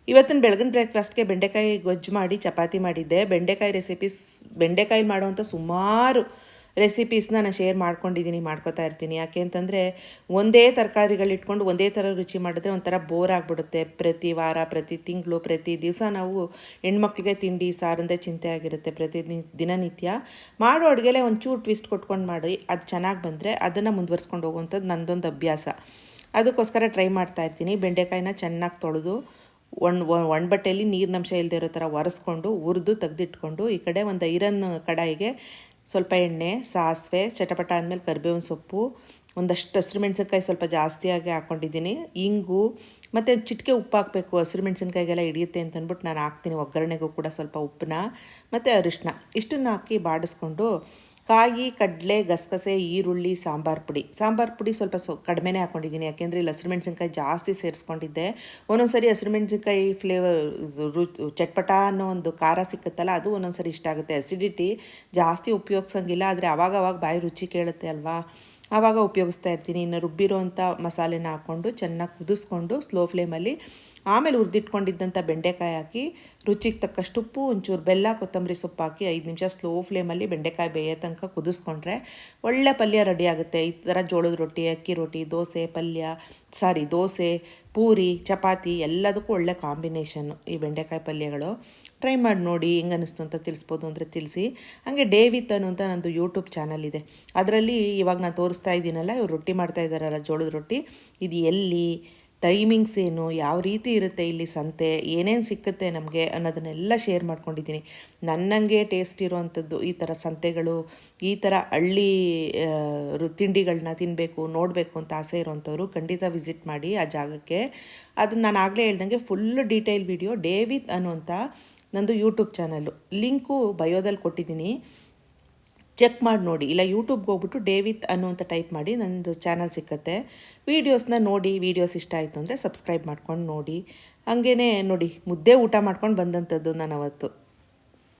ಇವತ್ತಿನ ಬೆಳಗಿನ ಬ್ರೇಕ್ಫಾಸ್ಟ್ಗೆ ಬೆಂಡೆಕಾಯಿ ಗೊಜ್ಜು ಮಾಡಿ ಚಪಾತಿ ಮಾಡಿದ್ದೆ. ಬೆಂಡೆಕಾಯಿ ಮಾಡುವಂಥ ಸುಮಾರು ರೆಸಿಪೀಸ್ನ ನಾನು ಶೇರ್ ಮಾಡ್ಕೊಂಡಿದ್ದೀನಿ, ಮಾಡ್ಕೋತಾ ಇರ್ತೀನಿ. ಯಾಕೆ ಅಂತಂದರೆ ಒಂದೇ ತರಕಾರಿಗಳಿಟ್ಕೊಂಡು ಒಂದೇ ಥರ ರುಚಿ ಮಾಡಿದ್ರೆ ಒಂಥರ ಬೋರ್ ಆಗಿಬಿಡುತ್ತೆ. ಪ್ರತಿ ವಾರ, ಪ್ರತಿ ತಿಂಗಳು, ಪ್ರತಿ ದಿವಸ ನಾವು ಹೆಣ್ಮಕ್ಳಿಗೆ ತಿಂಡಿ ಸಾರಂದೇ ಚಿಂತೆ ಆಗಿರುತ್ತೆ. ದಿನನಿತ್ಯ ಮಾಡೋ ಅಡುಗೆಲೇ ಒಂಚೂರು ಟ್ವಿಸ್ಟ್ ಕೊಟ್ಕೊಂಡು ಮಾಡಿ ಅದು ಚೆನ್ನಾಗಿ ಬಂದರೆ ಅದನ್ನು ಮುಂದುವರ್ಸ್ಕೊಂಡು ಹೋಗುವಂಥದ್ದು ನನ್ನದೊಂದು ಅಭ್ಯಾಸ. ಅದಕ್ಕೋಸ್ಕರ ಟ್ರೈ ಮಾಡ್ತಾಯಿರ್ತೀನಿ. ಬೆಂಡೆಕಾಯಿನ ಚೆನ್ನಾಗಿ ತೊಳೆದು ಒಣ ಬಟ್ಟೆಯಲ್ಲಿ ನೀರಿನಂಶ ಇಲ್ಲದೆ ಇರೋ ಥರ ಒರೆಸ್ಕೊಂಡು ಹುರಿದು ತೆಗೆದಿಟ್ಕೊಂಡು, ಈ ಕಡೆ ಒಂದು ಐರನ್ ಕಡಾಯಿಗೆ ಸ್ವಲ್ಪ ಎಣ್ಣೆ, ಸಾಸಿವೆ ಚಟಪಟ ಆದಮೇಲೆ ಕರಿಬೇವಿನ ಸೊಪ್ಪು, ಒಂದಷ್ಟು ಹಸಿರು ಮೆಣಸಿನ್ಕಾಯಿ ಸ್ವಲ್ಪ ಜಾಸ್ತಿಯಾಗಿ ಹಾಕ್ಕೊಂಡಿದ್ದೀನಿ, ಇಂಗು ಮತ್ತು ಚಿಟಿಕೆ ಉಪ್ಪು ಹಾಕಬೇಕು. ಹಸಿರು ಮೆಣಸಿನ್ಕಾಯಿಗೆಲ್ಲ ಹಿಡಿಯುತ್ತೆ ಅಂತ ಅಂದ್ಬಿಟ್ಟು ನಾನು ಹಾಕ್ತೀನಿ. ಒಗ್ಗರಣೆಗೂ ಕೂಡ ಸ್ವಲ್ಪ ಉಪ್ಪನ್ನ ಮತ್ತು ಅರಿಶಿನ ಇಷ್ಟನ್ನು ಹಾಕಿ ಬಾಡಿಸ್ಕೊಂಡು, ಕಾಯಿ, ಕಡಲೆ, ಗಸಗಸೆ, ಈರುಳ್ಳಿ, ಸಾಂಬಾರು ಪುಡಿ ಸ್ವಲ್ಪ ಕಡಿಮೆನೇ ಹಾಕ್ಕೊಂಡಿದ್ದೀನಿ. ಯಾಕೆಂದರೆ ಇಲ್ಲಿ ಹಸಿರು ಮೆಣಸಿನ್ಕಾಯಿ ಜಾಸ್ತಿ ಸೇರಿಸ್ಕೊಂಡಿದ್ದೆ. ಒಂದೊಂದು ಸರಿ ಹಸಿರು ಮೆಣಸಿನ್ಕಾಯಿ ಫ್ಲೇವರ್ ಚಟ್ಪಟ ಅನ್ನೋ ಒಂದು ಖಾರ ಸಿಕ್ಕುತ್ತಲ್ಲ, ಅದು ಒಂದೊಂದು ಸರಿ ಇಷ್ಟ ಆಗುತ್ತೆ. ಅಸಿಡಿಟಿ ಜಾಸ್ತಿ ಉಪಯೋಗಿಸೋಂಗಿಲ್ಲ, ಆದರೆ ಅವಾಗವಾಗ ಬಾಯಿ ರುಚಿ ಕೇಳುತ್ತೆ ಅಲ್ವಾ, ಆವಾಗ ಉಪಯೋಗಿಸ್ತಾ ಇರ್ತೀನಿ. ಇನ್ನು ರುಬ್ಬಿರೋ ಅಂಥ ಮಸಾಲೆನ ಹಾಕ್ಕೊಂಡು ಚೆನ್ನಾಗಿ ಕುದಿಸ್ಕೊಂಡು ಸ್ಲೋ ಫ್ಲೇಮಲ್ಲಿ, ಆಮೇಲೆ ಹುರಿದಿಟ್ಕೊಂಡಿದ್ದಂಥ ಬೆಂಡೆಕಾಯಿ ಹಾಕಿ, ರುಚಿಗೆ ತಕ್ಕಷ್ಟು ಉಪ್ಪು, ಒಂಚೂರು ಬೆಲ್ಲ, ಕೊತ್ತಂಬರಿ ಸೊಪ್ಪು ಹಾಕಿ 5 ನಿಮಿಷ ಸ್ಲೋ ಫ್ಲೇಮಲ್ಲಿ ಬೆಂಡೆಕಾಯಿ ಬೇಯೋ ತನಕ ಕುದಿಸ್ಕೊಂಡ್ರೆ ಒಳ್ಳೆ ಪಲ್ಯ ರೆಡಿ ಆಗುತ್ತೆ. ಈ ಥರ ಜೋಳದ ರೊಟ್ಟಿ, ಅಕ್ಕಿ ರೊಟ್ಟಿ, ದೋಸೆ, ಪೂರಿ, ಚಪಾತಿ ಎಲ್ಲದಕ್ಕೂ ಒಳ್ಳೆ ಕಾಂಬಿನೇಷನ್ನು ಈ ಬೆಂಡೆಕಾಯಿ ಪಲ್ಯಗಳು. ಟ್ರೈ ಮಾಡಿ ನೋಡಿ, ಹೆಂಗೆ ಅನ್ನಿಸ್ತು ಅಂತ ತಿಳಿಸ್ಬೋದು ಅಂದರೆ ತಿಳಿಸಿ. ಹಾಗೆ ಡೇವಿತ್ ಅನ್ನುವಂಥ ನಂದು ಯೂಟ್ಯೂಬ್ ಚಾನಲ್ ಇದೆ. ಅದರಲ್ಲಿ ಇವಾಗ ನಾನು ತೋರಿಸ್ತಾ ಇದ್ದೀನಲ್ಲ, ಇವ್ರು ರೊಟ್ಟಿ ಮಾಡ್ತಾ ಇದ್ದಾರಲ್ಲ ಜೋಳದ ರೊಟ್ಟಿ, ಇದು ಎಲ್ಲಿ, ಟೈಮಿಂಗ್ಸ್ ಏನು, ಯಾವ ರೀತಿ ಇರುತ್ತೆ ಇಲ್ಲಿ ಸಂತೆ, ಏನೇನು ಸಿಕ್ಕುತ್ತೆ ನಮಗೆ ಅನ್ನೋದನ್ನೆಲ್ಲ ಶೇರ್ ಮಾಡ್ಕೊಂಡಿದ್ದೀನಿ. ನನ್ನಂಗೆ ಟೇಸ್ಟ್ ಇರೋವಂಥದ್ದು ಈ ಥರ ಸಂತೆಗಳು, ಈ ಥರ ಹಳ್ಳಿ ತಿಂಡಿಗಳನ್ನ ತಿನ್ನಬೇಕು, ನೋಡಬೇಕು ಅಂತ ಆಸೆ ಇರೋವಂಥವ್ರು ಖಂಡಿತ ವಿಸಿಟ್ ಮಾಡಿ ಆ ಜಾಗಕ್ಕೆ. ಅದನ್ನು ನಾನು ಆಗಲೇ ಹೇಳ್ದಂಗೆ ಫುಲ್ ಡೀಟೇಲ್ ವಿಡಿಯೋ ಡೇವಿತ್ ಅನ್ನುವಂಥ ನಂದು ಯೂಟ್ಯೂಬ್ ಚಾನಲ್ಲು, ಲಿಂಕು ಬಯೋದಲ್ಲಿ ಕೊಟ್ಟಿದ್ದೀನಿ, ಚೆಕ್ ಮಾಡಿ ನೋಡಿ. ಇಲ್ಲ ಯೂಟ್ಯೂಬ್ಗೆ ಹೋಗ್ಬಿಟ್ಟು ಡೇವಿತ್ ಅನ್ನುವಂಥ ಟೈಪ್ ಮಾಡಿ ನನ್ನದು ಚಾನಲ್ ಸಿಕ್ಕತ್ತೆ. ವೀಡಿಯೋಸ್ನ ನೋಡಿ, ವೀಡಿಯೋಸ್ ಇಷ್ಟ ಆಯಿತು ಅಂದರೆ ಸಬ್ಸ್ಕ್ರೈಬ್ ಮಾಡ್ಕೊಂಡು ನೋಡಿ. ಹಾಗೇ ನೋಡಿ, ಮುದ್ದೆ ಊಟ ಮಾಡ್ಕೊಂಡು ಬಂದಂಥದ್ದು ನಾನು ಅವತ್ತು.